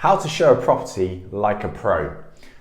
How to show a property like a pro.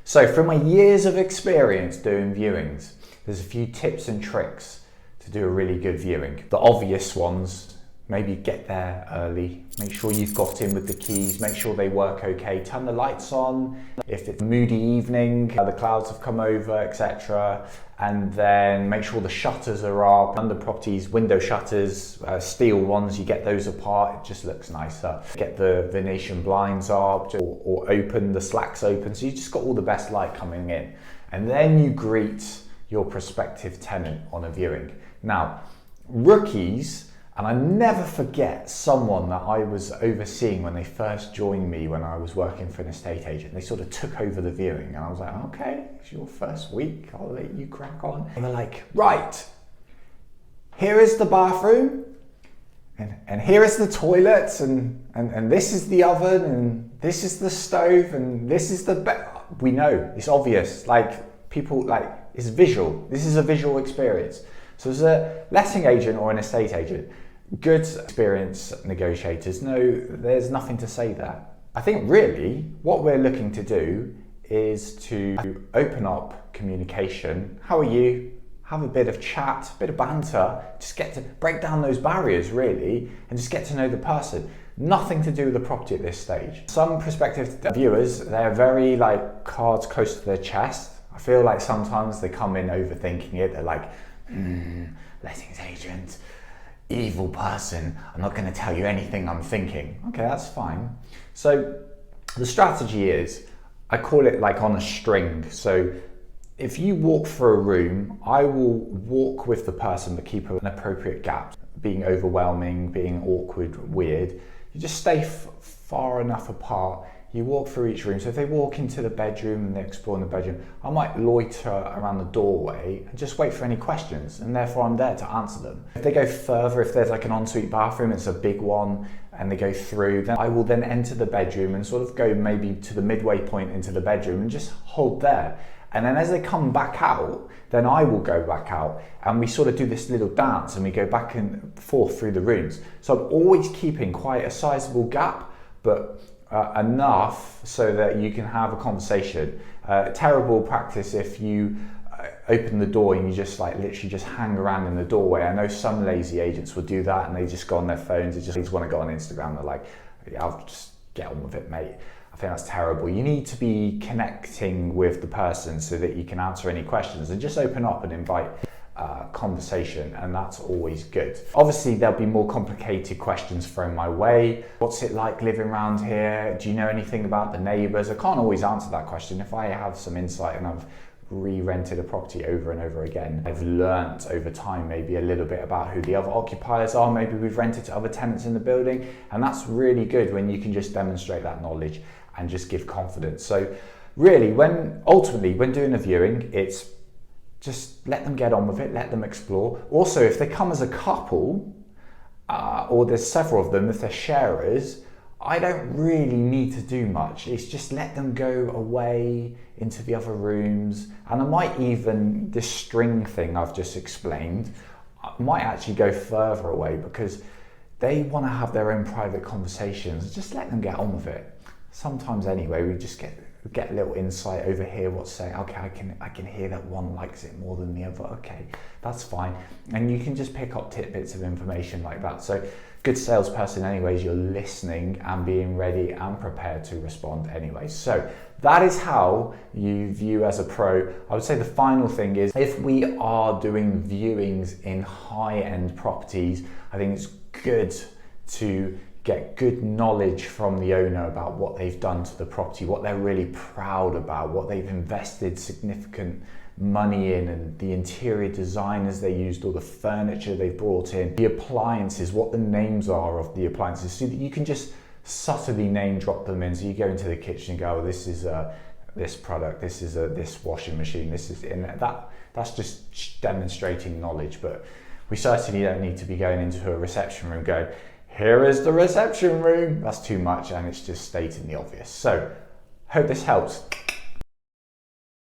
So from my years of experience doing viewings, there's a few tips and tricks to do a really good viewing. The obvious ones, maybe get there early, make sure you've got in with the keys, make sure they work okay, turn the lights on if it's a moody evening, the clouds have come over, etc. And then make sure the shutters are up. Under properties, window shutters, steel ones, you get those apart, it just looks nicer. Get the Venetian blinds up or open, the slats open, so you just got all the best light coming in. And then you greet your prospective tenant on a viewing. Now, rookies, and I never forget someone that I was overseeing when they first joined me when I was working for an estate agent. They sort of took over the viewing and I was like, okay, it's your first week, I'll let you crack on. And they're like, right, here is the bathroom and here is the toilet and this is the oven and this is the stove and this is the bed. We know, it's obvious, like people, like it's visual. This is a visual experience. So as a letting agent or an estate agent, good experienced negotiators know there's nothing to say there. I think really what we're looking to do is to open up communication. How are you? Have a bit of chat, a bit of banter, just get to break down those barriers really and just get to know the person. Nothing to do with the property at this stage. Some prospective viewers, they're very like cards close to their chest. I feel like sometimes they come in overthinking it. They're like, lettings agent, evil person, I'm not going to tell you anything I'm thinking. Okay, that's fine. So the strategy is, I call it like on a string. So if you walk through a room, I will walk with the person but keep an appropriate gap. Being overwhelming, being awkward, weird, you just stay far enough apart. You walk through each room. So if they walk into the bedroom and they're exploring the bedroom, I might loiter around the doorway and just wait for any questions, and therefore I'm there to answer them. If they go further, if there's like an ensuite bathroom, it's a big one, and they go through, then I will then enter the bedroom and sort of go maybe to the midway point into the bedroom and just hold there. And then as they come back out, then I will go back out and we sort of do this little dance and we go back and forth through the rooms. So I'm always keeping quite a sizable gap, but enough so that you can have a conversation. Terrible practice if you open the door and you just like literally just hang around in the doorway. I know some lazy agents will do that and they just go on their phones, they just want to go on Instagram. They're like, yeah, I'll just get on with it, mate. I think that's terrible. You need to be connecting with the person so that you can answer any questions and just open up and invite conversation, and that's always good. Obviously there'll be more complicated questions thrown my way. What's it like living around here? Do you know anything about the neighbours? I can't always answer that question. If I have some insight and I've re-rented a property over and over again, I've learnt over time maybe a little bit about who the other occupiers are. Maybe we've rented to other tenants in the building, and that's really good when you can just demonstrate that knowledge and just give confidence. So really, ultimately when doing a viewing, it's just let them get on with it, let them explore. Also, if they come as a couple, or there's several of them, if they're sharers, I don't really need to do much. It's just let them go away into the other rooms. And I might even, this string thing I've just explained, I might actually go further away because they want to have their own private conversations. Just let them get on with it. Sometimes anyway, we just get a little insight over here, what's saying, okay, I can hear that one likes it more than the other, okay, that's fine. And you can just pick up tidbits of information like that. So good salesperson anyways, you're listening and being ready and prepared to respond anyway. So that is how you view as a pro. I would say the final thing is, if we are doing viewings in high-end properties, I think it's good to get good knowledge from the owner about what they've done to the property, what they're really proud about, what they've invested significant money in, and the interior designers they used, or the furniture they've brought in, the appliances, what the names are of the appliances, so that you can just subtly name drop them in. So you go into the kitchen and go, oh, this is this product, this is this washing machine, this is in that. That's just demonstrating knowledge. But we certainly don't need to be going into a reception room going, here is the reception room. That's too much, and it's just stating the obvious. So, hope this helps.